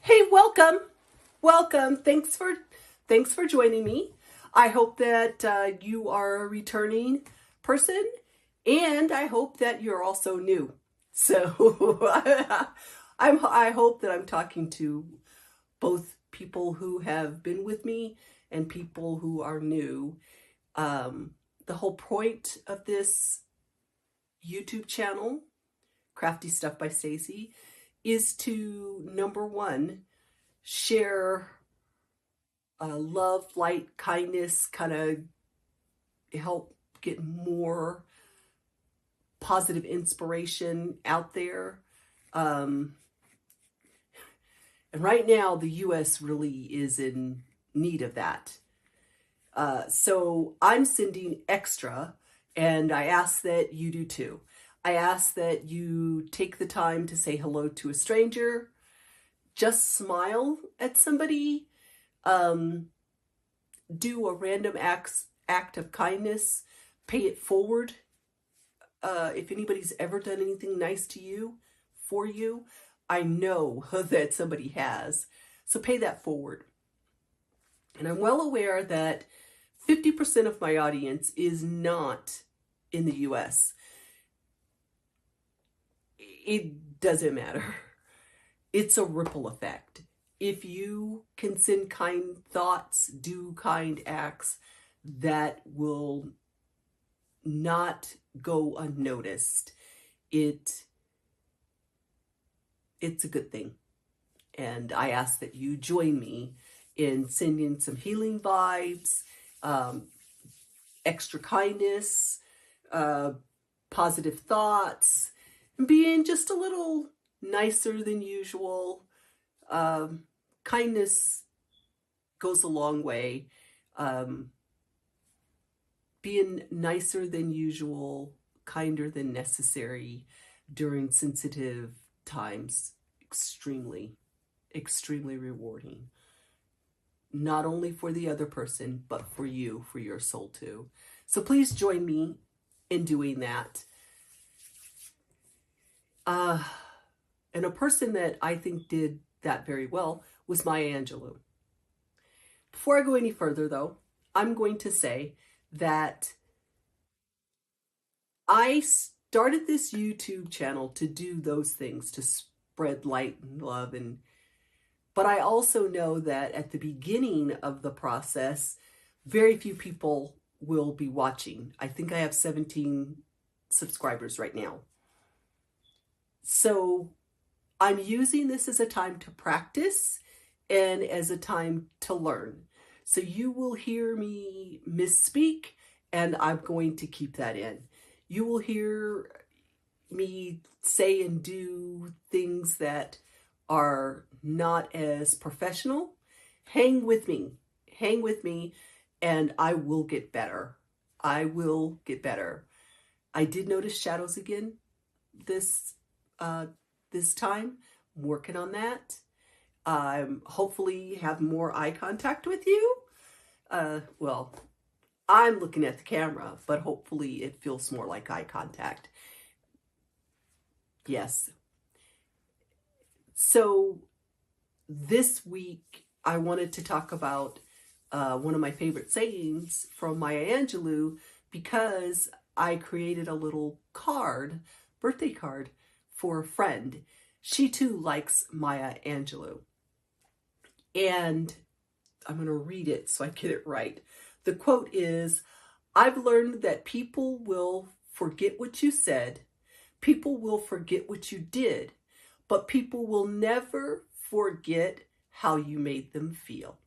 Hey, welcome. Welcome. Thanks for joining me. I hope that you are a returning person, and I hope that you're also new. So I hope that I'm talking to both people who have been with me and people who are new. The whole point of this YouTube channel, Crafty Stuff by Stacy, is to number one, share love, light, kindness, kind of help get more positive inspiration out there. Um, and right now, the US really is in need of that. So I'm sending extra, and I ask that you do too. I ask that you take the time to say hello to a stranger, just smile at somebody, um, do a random act of kindness, pay it forward. If anybody's ever done anything nice to you, for you, I know that somebody has. So pay that forward. And I'm well aware that 50% of my audience is not in the US. It doesn't matter. It's a ripple effect. If you can send kind thoughts, do kind acts, that will not go unnoticed. It's a good thing. And I ask that you join me in sending some healing vibes, um, extra kindness, uh, positive thoughts, and being just a little nicer than usual. Um, Kindness goes a long way. Um, being nicer than usual, kinder than necessary during sensitive times, extremely rewarding. Not only for the other person, but for you, for your soul too. So please join me in doing that. Uh, and a person that I think did that very well was Maya Angelou. Before I go any further, though, I'm going to say that I started this YouTube channel to do those things, to spread light and love, but I also know that at the beginning of the process, very few people will be watching. I think I have 17 subscribers right now. So I'm using this as a time to practice and as a time to learn. So you will hear me misspeak, and I'm going to keep that in. You will hear me say and do things that are not as professional. Hang with me. Hang with me, and I will get better. I will get better. I did notice shadows again this uh, this time. I'm working on that. Hopefully have more eye contact with you. Well, I'm looking at the camera, but hopefully it feels more like eye contact. Yes. So this week, I wanted to talk about one of my favorite sayings from Maya Angelou, because I created a little card, birthday card, for a friend. She too likes Maya Angelou. And I'm going to read it so I get it right. The quote is, "I've learned that people will forget what you said, people will forget what you did, but people will never forget how you made them feel."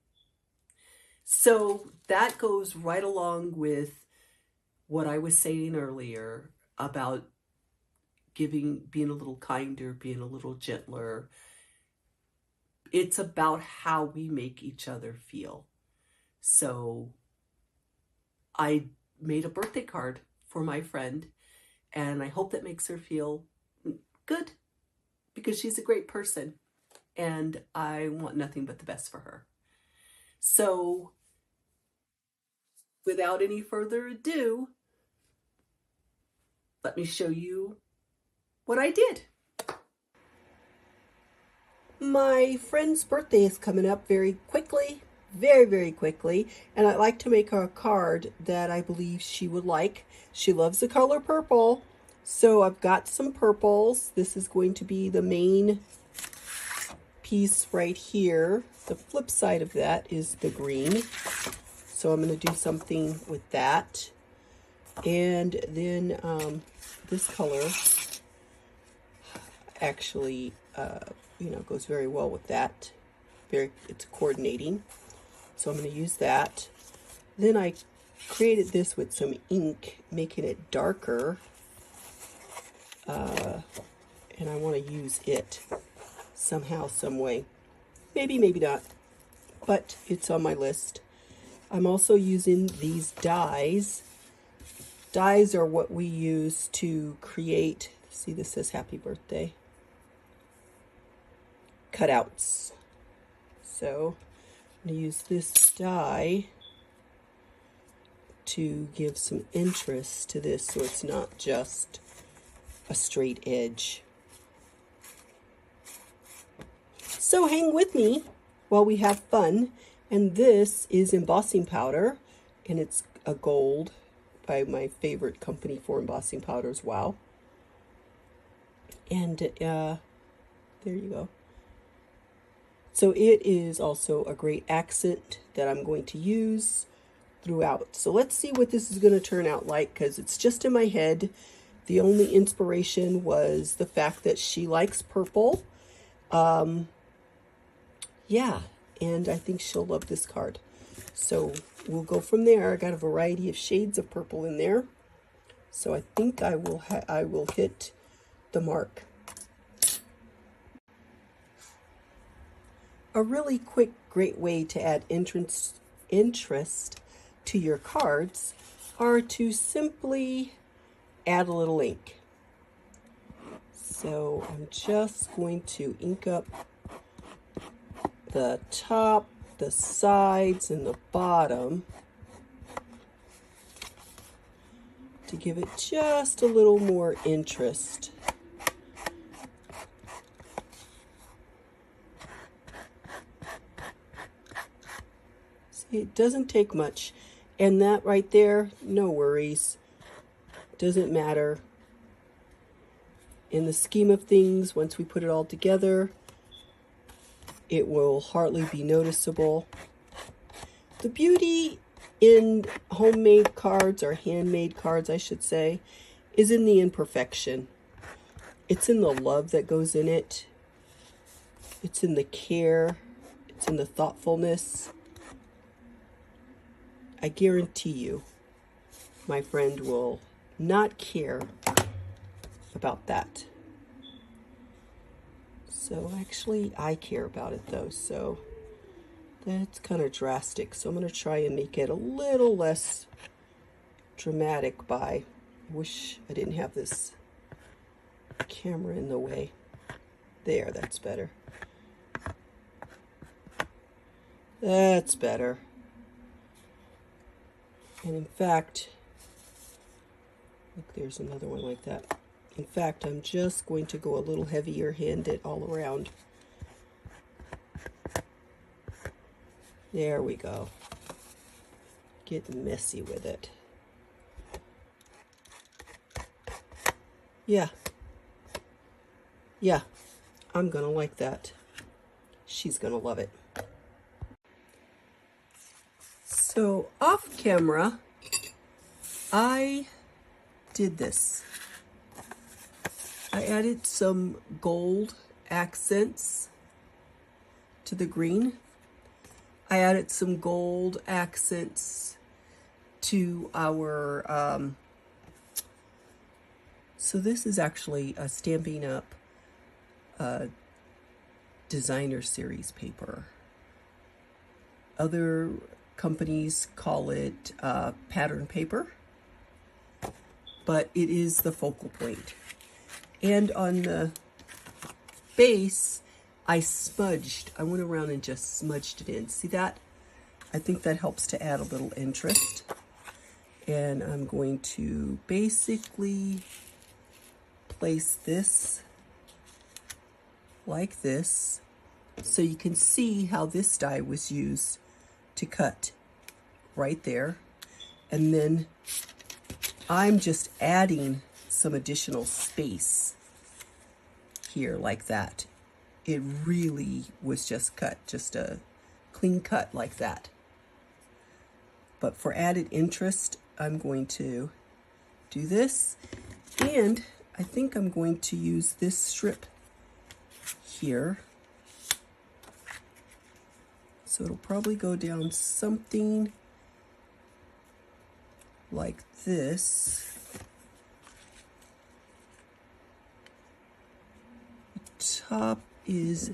So that goes right along with what I was saying earlier about being a little kinder, being a little gentler. It's about how we make each other feel. So I made a birthday card for my friend, and I hope that makes her feel good, because she's a great person and I want nothing but the best for her. So without any further ado, let me show you what I did. My friend's birthday is coming up very quickly, very, very quickly, and I'd like to make her a card that I believe she would like. She loves the color purple, so I've got some purples. This is going to be the main piece right here. The flip side of that is the green. So I'm going to do something with that. And then this color actually, goes very well with that. It's coordinating. So I'm going to use that. Then I created this with some ink, making it darker. And I want to use it somehow, some way. Maybe, maybe not. But it's on my list. I'm also using these dies. Dies are what we use to create, see, this says happy birthday, cutouts. So I'm going to use this die to give some interest to this so it's not just a straight edge. So hang with me while we have fun. And this is embossing powder, and it's a gold by my favorite company for embossing powders, Wow. And there you go. So it is also a great accent that I'm going to use throughout. So let's see what this is going to turn out like, because it's just in my head. The only inspiration was the fact that she likes purple. Yeah, and I think she'll love this card. So we'll go from there. I got a variety of shades of purple in there. So I think I will hit the mark. A really quick, great way to add interest to your cards are to simply add a little ink. So I'm just going to ink up the top, the sides, and the bottom to give it just a little more interest. See, it doesn't take much, and that right there, no worries, doesn't matter. In the scheme of things, once we put it all together, it will hardly be noticeable. The beauty in homemade cards, or handmade cards, I should say, is in the imperfection. It's in the love that goes in it. It's in the care. It's in the thoughtfulness. I guarantee you, my friend will not care about that. So actually, I care about it though, so that's kind of drastic. So I'm going to try and make it a little less dramatic by, I wish I didn't have this camera in the way. There, that's better. That's better. And in fact, look, there's another one like that. In fact, I'm just going to go a little heavier handed all around. There we go. Get messy with it. Yeah. Yeah, I'm gonna like that. She's gonna love it. So off camera, I did this. I added some gold accents to the green. I added some gold accents to our, so this is actually a Stampin' Up! Designer series paper. Other companies call it pattern paper, but it is the focal point. And on the base, I went around and just smudged it in. See that? I think that helps to add a little interest. And I'm going to basically place this like this. So you can see how this die was used to cut right there. And then I'm just adding some additional space here like that. It really was just cut, just a clean cut like that. But for added interest, I'm going to do this. And I think I'm going to use this strip here. So it'll probably go down something like this. The top is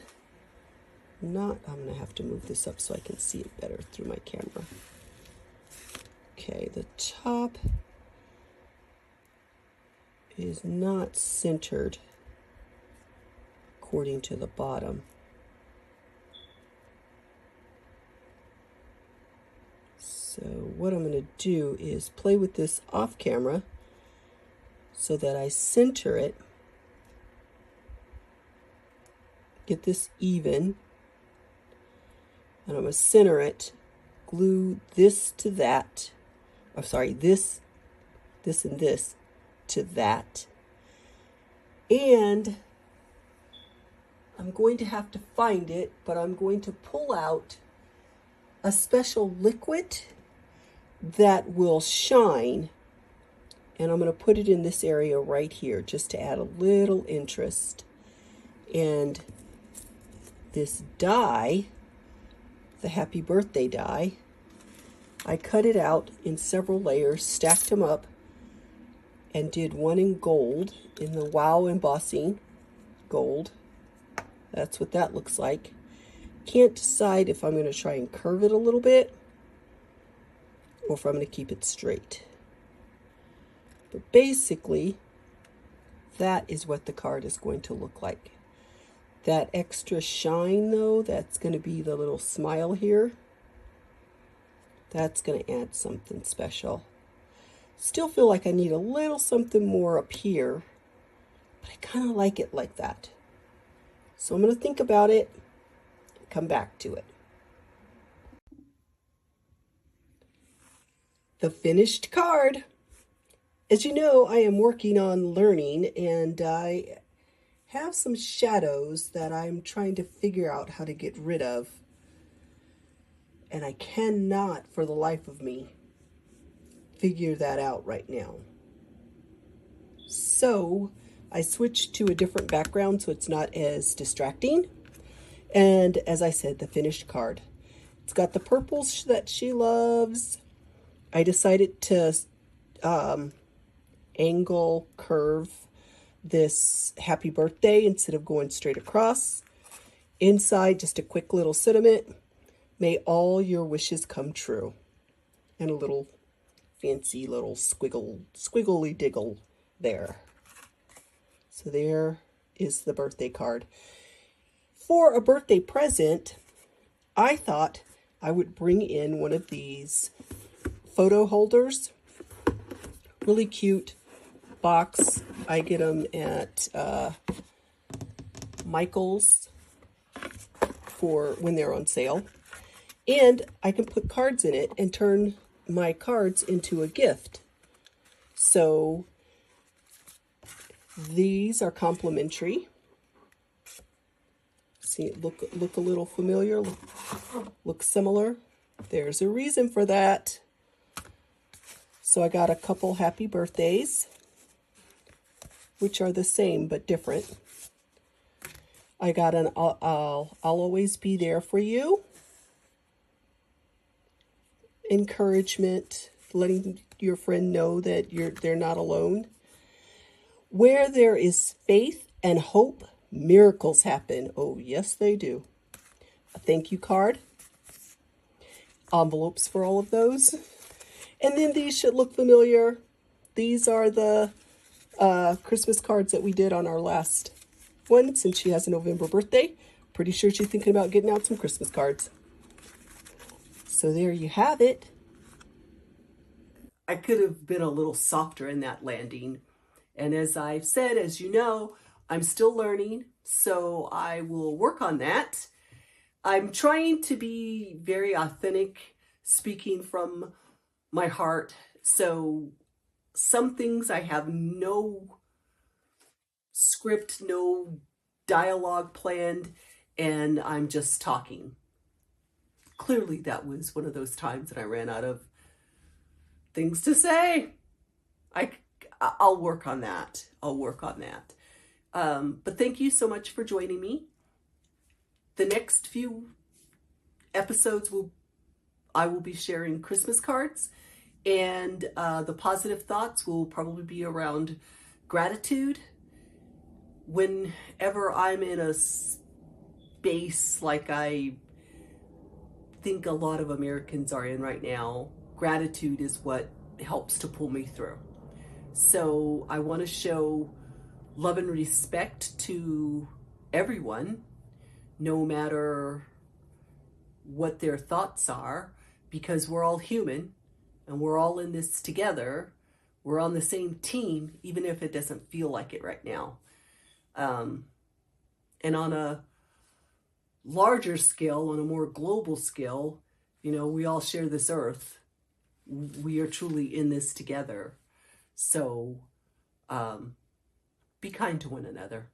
not, I'm going to have to move this up so I can see it better through my camera. Okay, the top is not centered according to the bottom. So what I'm going to do is play with this off camera so that I center it, get this even, and I'm going to center it, glue this to that, I'm sorry, this and this to that, and I'm going to have to find it, but I'm going to pull out a special liquid that will shine, and I'm going to put it in this area right here just to add a little interest. And this die, the happy birthday die, I cut it out in several layers, stacked them up, and did one in gold, in the Wow embossing gold. That's what that looks like. Can't decide if I'm going to try and curve it a little bit or if I'm going to keep it straight. But basically, that is what the card is going to look like. That extra shine, though, that's going to be the little smile here. That's going to add something special. Still feel like I need a little something more up here, but I kind of like it like that. So I'm going to think about it and come back to it. The finished card. As you know, I am working on learning, and I have some shadows that I'm trying to figure out how to get rid of. And I cannot, for the life of me, figure that out right now. So I switched to a different background so it's not as distracting. And as I said, the finished card. It's got the purples that she loves. I decided to angle curve this happy birthday instead of going straight across. Inside, just a quick little sentiment. May all your wishes come true. And a little fancy little squiggly diggle there. So there is the birthday card. For a birthday present, I thought I would bring in one of these photo holders. Really cute box. I get them at Michael's for when they're on sale. And I can put cards in it and turn my cards into a gift. So these are complimentary. See, look a little familiar, look similar. There's a reason for that. So I got a couple happy birthdays, which are the same but different. I got an I'll always be there for you. Encouragement, letting your friend know that they're not alone. Where there is faith and hope, miracles happen. Oh, yes, they do. A thank you card. Envelopes for all of those. And then these should look familiar. These are the Christmas cards that we did on our last one, since she has a November birthday. Pretty sure she's thinking about getting out some Christmas cards. So there you have it. I could have been a little softer in that landing. And as I've said, as you know, I'm still learning, so I will work on that. I'm trying to be very authentic, speaking from my heart. So some things I have no script, no dialogue planned, and I'm just talking. Clearly, that was one of those times that I ran out of things to say. I, I'll work on that. I'll work on that. But thank you so much for joining me. The next few episodes I will be sharing Christmas cards, and the positive thoughts will probably be around gratitude. Whenever I'm in a space like I think a lot of Americans are in right now, gratitude is what helps to pull me through. So I want to show love and respect to everyone, no matter what their thoughts are, because we're all human and we're all in this together. We're on the same team, even if it doesn't feel like it right now. And on a larger scale, on a more global scale, you know, we all share this earth. We are truly in this together. So be kind to one another.